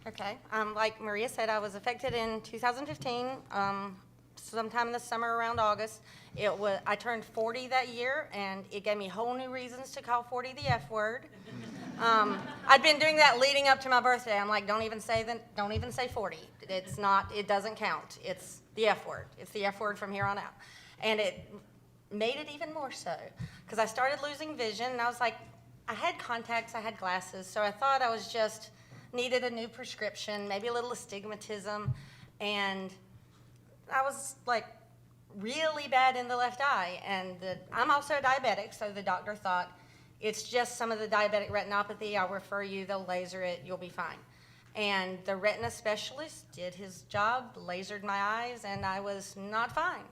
Okay. Like Maria said, I was affected in 2015, sometime in the summer around August. I turned 40 that year, and it gave me whole new reasons to call 40 the F word. I'd been doing that leading up to my birthday. I'm like, don't even say 40. It doesn't count. It's the F word. It's the F word from here on out. And it made it even more so, because I started losing vision, and I was like, I had contacts, I had glasses, so I thought I was just needed a new prescription, maybe a little astigmatism, and I was like really bad in the left eye. And I'm also a diabetic, so the doctor thought, it's just some of the diabetic retinopathy, I'll refer you, they'll laser it, you'll be fine. And the retina specialist did his job, lasered my eyes, and I was not fine.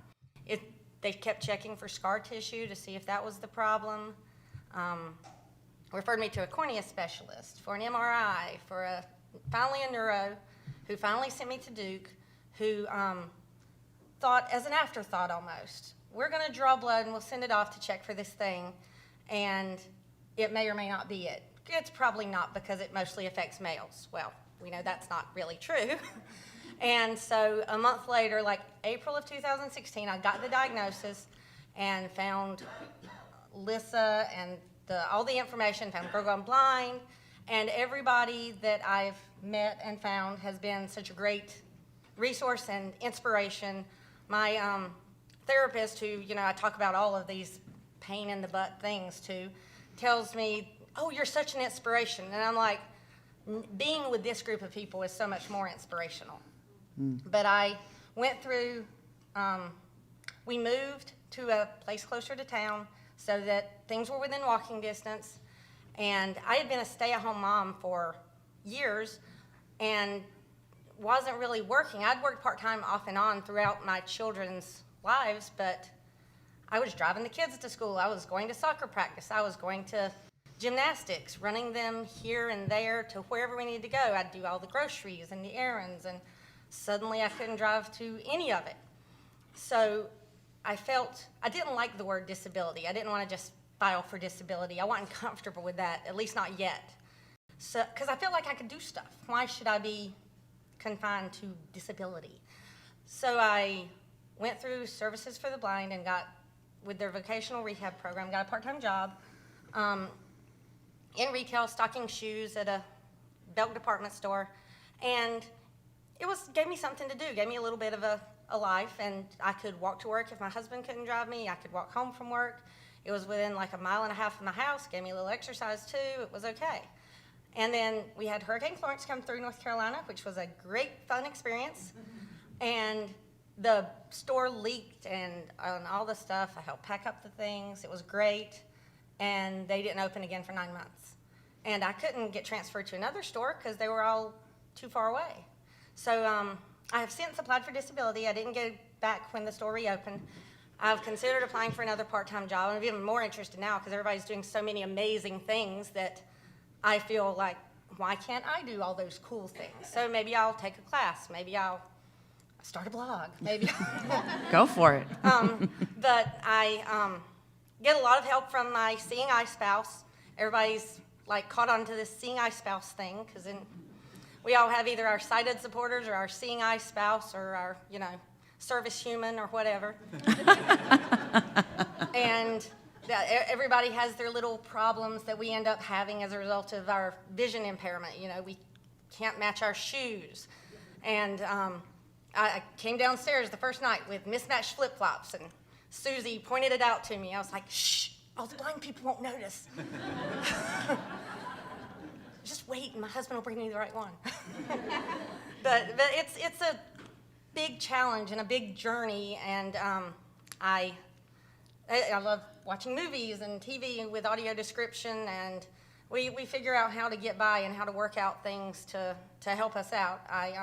They kept checking for scar tissue to see if that was the problem. Referred me to a cornea specialist for an MRI, finally a neuro, who finally sent me to Duke, who thought, as an afterthought almost, we're going to draw blood and we'll send it off to check for this thing, and it may or may not be it. It's probably not, because it mostly affects males. Well, we know that's not really true. And so a month later, like April of 2016, I got the diagnosis and found Lissa and all the information, found Girl Gone Blind, and everybody that I've met and found has been such a great resource and inspiration. My therapist, who, I talk about all of these pain in the butt things to, tells me, oh, you're such an inspiration. And I'm like, being with this group of people is so much more inspirational. But I went through, we moved to a place closer to town so that things were within walking distance. And I had been a stay-at-home mom for years and wasn't really working. I'd worked part-time off and on throughout my children's lives, but I was driving the kids to school. I was going to soccer practice. I was going to gymnastics, running them here and there to wherever we needed to go. I'd do all the groceries and the errands, and suddenly I couldn't drive to any of it. So I didn't like the word disability. I didn't want to just file for disability. I wasn't comfortable with that, at least not yet. So, because I felt like I could do stuff. Why should I be confined to disability? So I went through Services for the Blind and got, with their vocational rehab program, got a part-time job in retail, stocking shoes at a Belk department store. And it gave me something to do, gave me a little bit of a life, and I could walk to work if my husband couldn't drive me. I could walk home from work. It was within like a mile and a half of my house, gave me a little exercise too. It was okay. And then we had Hurricane Florence come through North Carolina, which was a great, fun experience. And the store leaked and all the stuff. I helped pack up the things. It was great. And they didn't open again for 9 months. And I couldn't get transferred to another store because they were all too far away. So I have since applied for disability. I didn't get it back when the store reopened. I've considered applying for another part-time job. I'm even more interested now because everybody's doing so many amazing things that I feel like, why can't I do all those cool things? So maybe I'll take a class. Maybe I'll start a blog. Maybe Go for it. But I get a lot of help from my seeing eye spouse. Everybody's like caught on to this seeing eye spouse thing, because we all have either our sighted supporters or our seeing eye spouse or our, service human or whatever. And everybody has their little problems that we end up having as a result of our vision impairment. We can't match our shoes. And I came downstairs the first night with mismatched flip-flops, and Susie pointed it out to me. I was like, shh, all the blind people won't notice. Just wait, and my husband will bring me the right one. but it's a big challenge and a big journey, and I love watching movies and TV with audio description, and we figure out how to get by and how to work out things to help us out. I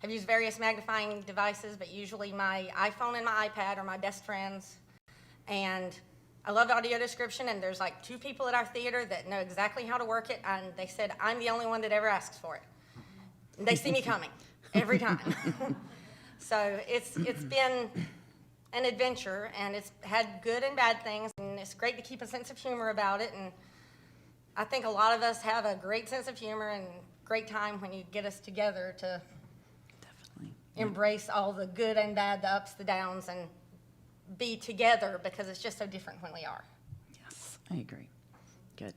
have used various magnifying devices, but usually my iPhone and my iPad are my best friends, and I love audio description, and there's like 2 people at our theater that know exactly how to work it, and they said I'm the only one that ever asks for it. And they see me coming every time. So it's been an adventure, and it's had good and bad things, and it's great to keep a sense of humor about it. And I think a lot of us have a great sense of humor and great time when you get us together to Definitely. embrace all the good and bad, the ups, the downs, and be together because it's just so different when we are. Yes, I agree. Good.